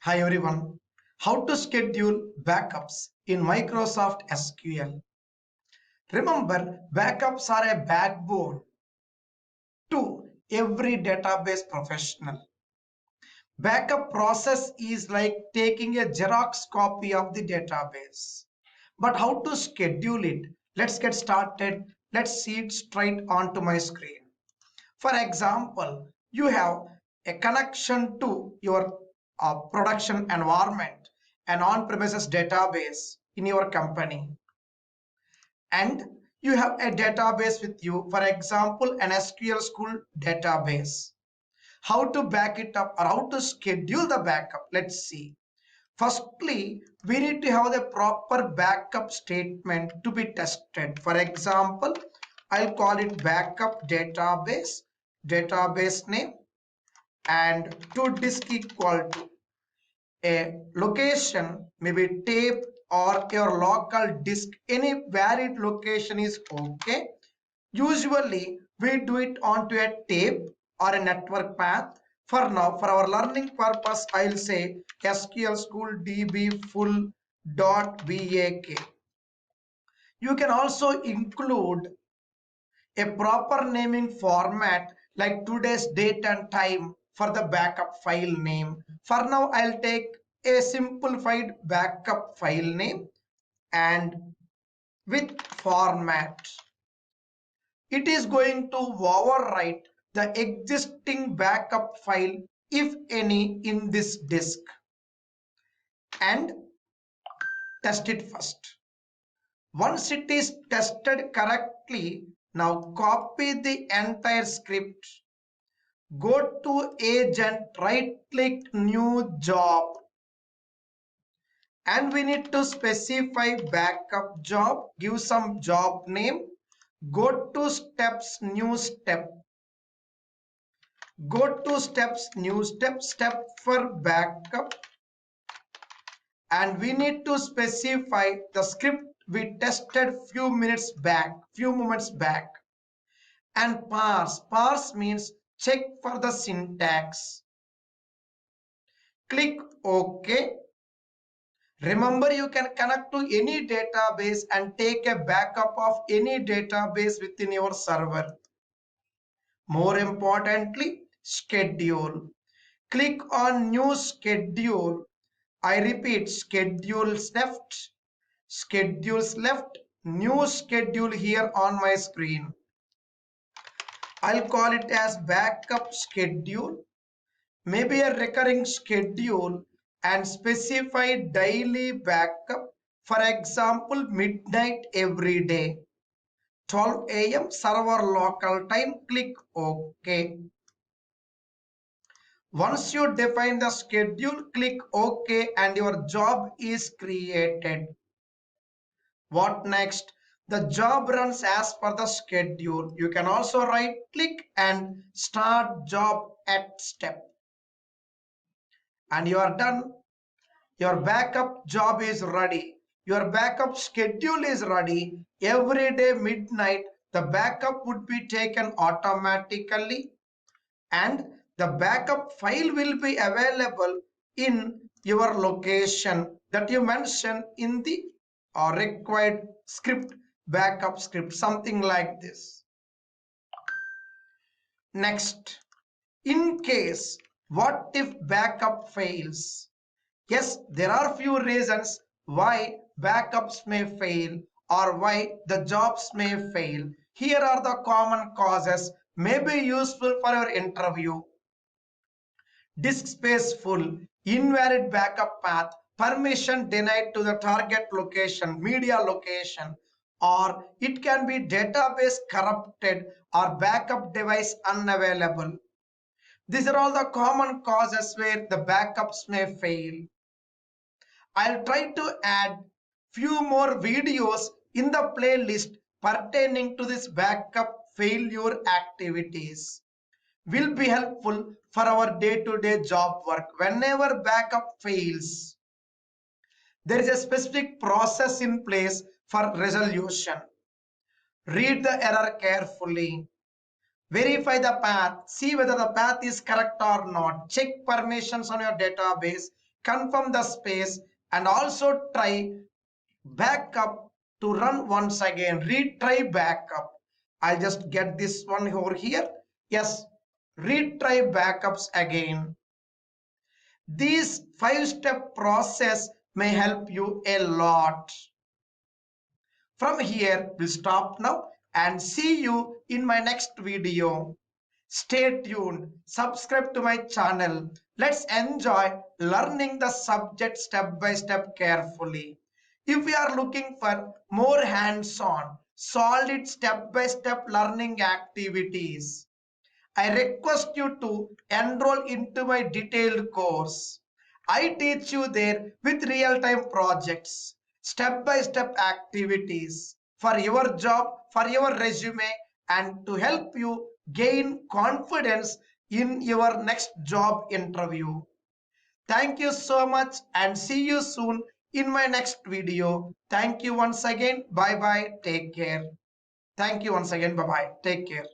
Hi everyone. How to schedule backups in Microsoft SQL. Remember, backups are a backbone to every database professional. Backup process is like taking a Xerox copy of the database. But how to schedule it? Let's get started. Let's see it straight onto my screen. For example, you have a connection to your production environment, an on-premises database in your company, and you have a database with you, for example, an SQL school database. How to back it up or how to schedule the backup? Let's see. Firstly, we need to have the proper backup statement to be tested. For example, I'll call it backup database name, and to disk equal to a location, maybe tape or your local disk, any valid location is okay. Usually we do it onto a tape or a network path. For now, for our learning purpose, I'll say SQL school db full dot back. You can also include a proper naming format like today's date and time for the backup file name. For now, I'll take a simplified backup file name and with format. It is going to overwrite the existing backup file, if any, in this disk, and test it first. Once it is tested correctly, now copy the entire script, go to agent, right click new job, and we need to specify backup job, give some job name, go to steps, new step, go to steps, new step, step for backup, and we need to specify the script we tested few moments back, and parse means check for the syntax. Click OK. Remember, you can connect to any database and take a backup of any database within your server. More importantly, schedule. Click on new schedule. I repeat, schedules left, new schedule here on my screen. I'll call it as backup schedule, maybe a recurring schedule, and specify daily backup. For example, midnight every day, 12 a.m. server local time. Click OK. Once you define the schedule, click OK and your job is created. What next? The job runs as per the schedule. You can also right click and start job at step. And you are done. Your backup job is ready. Your backup schedule is ready. Every day midnight, the backup would be taken automatically, and the backup file will be available in your location that you mention in the required script, backup script, something like this. Next, in case, what if backup fails? Yes, there are few reasons why backups may fail or why the jobs may fail. Here are the common causes, may be useful for your interview. Disk space full, invalid backup path, permission denied to the target location, media location, or it can be database corrupted or backup device unavailable. These are all the common causes where the backups may fail. I'll try to add few more videos in the playlist pertaining to this backup failure activities. Will be helpful for our day-to-day job work. Whenever backup fails, there is a specific process in place for resolution. Read the error carefully. Verify the path. See whether the path is correct or not. Check permissions on your database. confirm the space, and also try backup to run once again. Retry backup. I'll just get this one over here. Yes, retry backups again. This 5-step process may help you a lot. From here, we'll stop now and see you in my next video. Stay tuned, subscribe to my channel. Let's enjoy learning the subject step by step carefully. If we are looking for more hands-on, solid step by step learning activities, I request you to enroll into my detailed course. I teach you there with real-time projects, step-by-step activities for your job, for your resume, and to help you gain confidence in your next job interview. Thank you so much and see you soon in my next video. Thank you once again. Bye-bye. Take care. Thank you once again. Bye-bye. Take care.